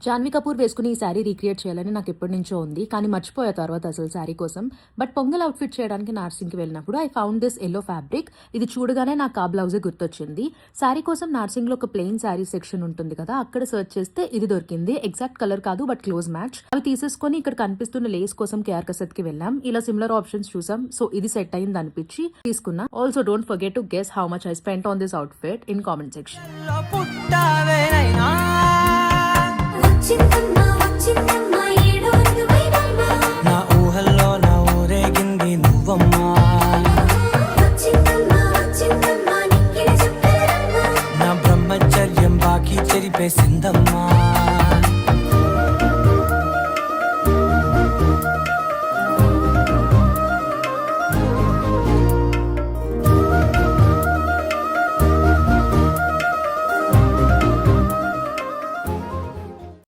జాన్వీ కపూర్ వేసుకుని ఈ శారీ రీక్రియేట్ చేయాలని నాకు ఎప్పటి నుంచో ఉంది, కానీ మర్చిపోయా తర్వాత అసలు శారీ కోసం. బట్ పొంగల్ అవుట్ఫిట్ చేయడానికి నార్సింగ్కి వెళ్ళినప్పుడు I found this yellow fabric. ఇది చూడగానే నాకు ఆ బ్లౌజే గుర్తొచ్చింది. శారీ కోసం నార్సింగ్లో ఒక ప్లెయిన్ శారీ సెక్షన్ ఉంటుంది కదా, అక్కడ సర్చ్ చేస్తే ఇది దొరికింది. ఎగ్జాక్ట్ కలర్ కాదు, బట్ క్లోజ్ మ్యాచ్. అవి తీసేసుకొని ఇక్కడ కనిపిస్తున్న లేస్ కోసం కేఆర్ కసెట్కి వెళ్ళాం. ఇలా సిమిలర్ ఆప్షన్స్ చూసాం, సో ఇది సెట్ అయింది అనిపించి తీసుకున్నా. Also don't forget to guess how much I spent on this outfit in comment section.